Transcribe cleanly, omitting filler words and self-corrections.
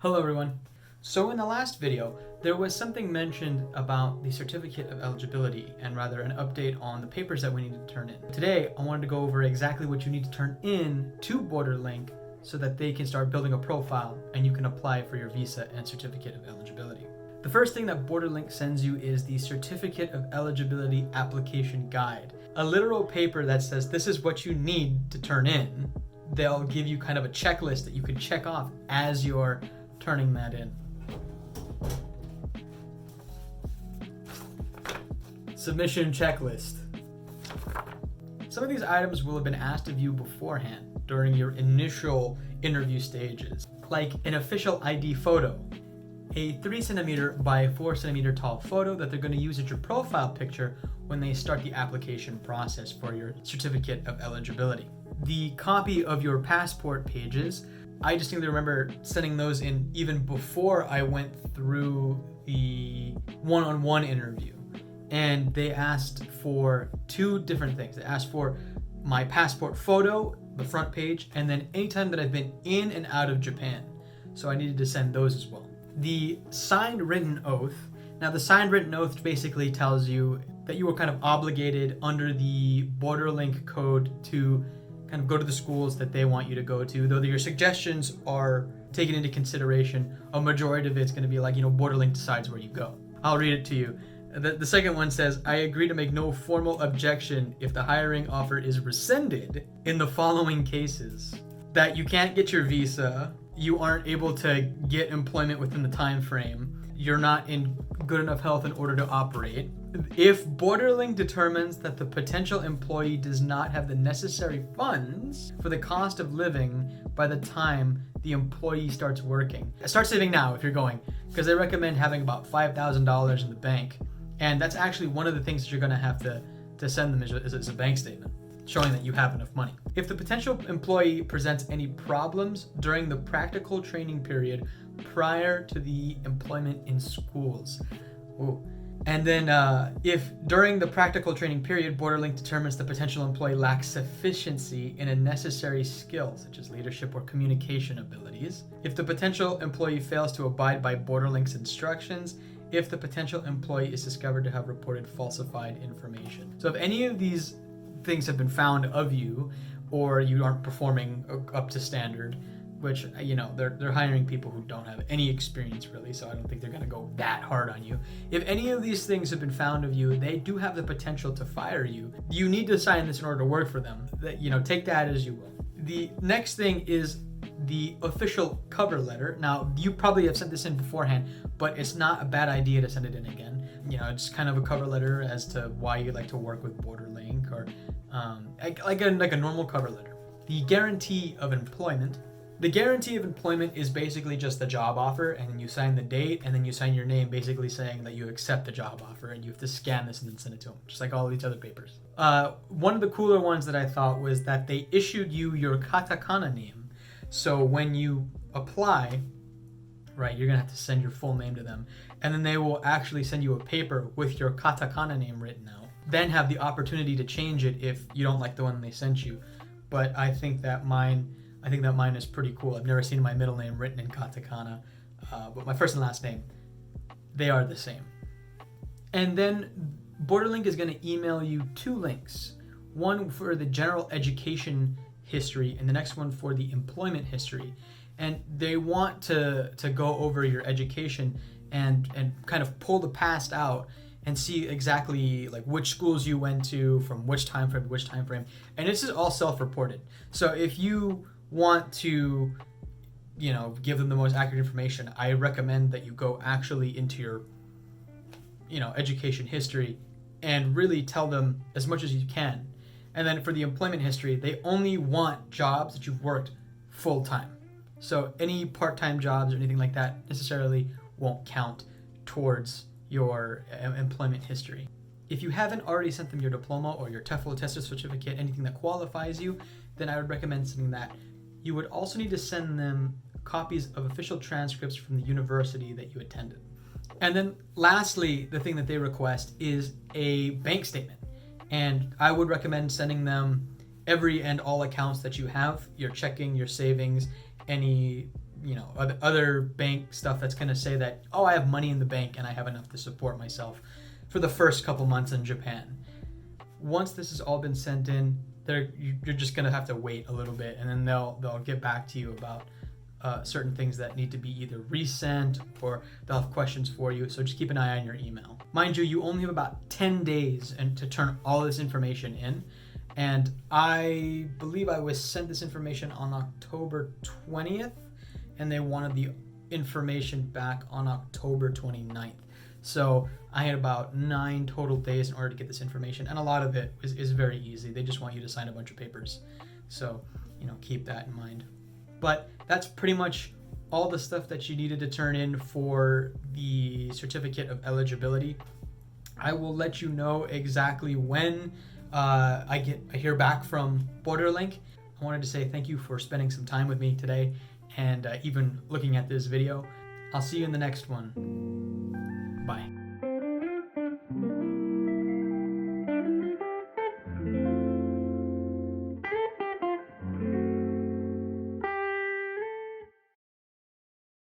Hello everyone. So in the last video, there was something mentioned about the certificate of eligibility and rather an update on the papers that we need to turn in. Today, I wanted to go over exactly what you need to turn in to Borderlink so that they can start building a profile and you can apply for your visa and certificate of eligibility. The first thing that Borderlink sends you is the Certificate of Eligibility Application Guide, a literal paper that says this is what you need to turn in. They'll give you kind of a checklist that you can check off as you're turning that in. Submission checklist. Some of these items will have been asked of you beforehand during your initial interview stages, like an official ID photo, a 3 centimeter by 4 centimeter tall photo that they're going to use as your profile picture when they start the application process for your certificate of eligibility. The copy of your passport pages, I distinctly remember sending those in even before I went through the one-on-one interview. And they asked for 2 different things. They asked for my passport photo, the front page, and then anytime that I've been in and out of Japan. So I needed to send those as well. The signed written oath. Now the signed written oath basically tells you that you were kind of obligated under the Borderlink code to kind of go to the schools that they want you to go to, though your suggestions are taken into consideration. A majority of it's going to be like, Borderlink decides where you go. I'll read it to you. The second one says, I agree to make no formal objection if the hiring offer is rescinded in the following cases: that you can't get your visa, you aren't able to get employment within the time frame, you're not in good enough health in order to operate. If Borderlink determines that the potential employee does not have the necessary funds for the cost of living by the time the employee starts working. Start saving now if you're going, because they recommend having about $5,000 in the bank. And that's actually one of the things that you're going to have to send them is a bank statement showing that you have enough money. If the potential employee presents any problems during the practical training period prior to the employment in schools. Ooh. And then if during the practical training period, Borderlink determines the potential employee lacks sufficiency in a necessary skill, such as leadership or communication abilities. If the potential employee fails to abide by Borderlink's instructions, if the potential employee is discovered to have reported falsified information. So if any of these things have been found of you, or you aren't performing up to standard, which, they're hiring people who don't have any experience really, so I don't think they're going to go that hard on you. If any of these things have been found of you, they do have the potential to fire you. You need to sign this in order to work for them. Take that as you will. The next thing is the official cover letter. Now, you probably have sent this in beforehand, but it's not a bad idea to send it in again. It's kind of a cover letter as to why you'd like to work with Borderlink, or like a normal cover letter. The guarantee of employment. The guarantee of employment is basically just the job offer, and then you sign the date, and then you sign your name basically saying that you accept the job offer, and you have to scan this and then send it to them, just like all these other papers. One of the cooler ones that I thought was that they issued you your katakana name. So when you apply, right, you're going to have to send your full name to them, and then they will actually send you a paper with your katakana name written out. Then have the opportunity to change it if you don't like the one they sent you. But I think that mine is pretty cool. I've never seen my middle name written in katakana, but my first and last name, they are the same. And then Borderlink is going to email you 2 links. One for the general education history and the next one for the employment history. And they want to go over your education and kind of pull the past out and see exactly like which schools you went to from which time frame to which time frame. And this is all self-reported. So if you want to, give them the most accurate information, I recommend that you go actually into your, education history and really tell them as much as you can. And then for the employment history, they only want jobs that you've worked full time. So any part-time jobs or anything like that necessarily won't count towards your employment history. If you haven't already sent them your diploma or your TEFL attested certificate, anything that qualifies you, then I would recommend sending that. You would also need to send them copies of official transcripts from the university that you attended. And then lastly, the thing that they request is a bank statement. And I would recommend sending them every and all accounts that you have, your checking, your savings, any other bank stuff that's going to say that, oh, I have money in the bank and I have enough to support myself for the first couple months in Japan. Once this has all been sent in, you're just going to have to wait a little bit, and then they'll get back to you about certain things that need to be either resent, or they'll have questions for you. So just keep an eye on your email. Mind you, you only have about 10 days to turn all this information in. And I believe I was sent this information on October 20th, and they wanted the information back on October 29th. So I had about 9 total days in order to get this information, and a lot of it is very easy. They just want you to sign a bunch of papers. So, keep that in mind. But that's pretty much all the stuff that you needed to turn in for the certificate of eligibility. I will let you know exactly when I hear back from Borderlink. I wanted to say thank you for spending some time with me today and even looking at this video. I'll see you in the next one.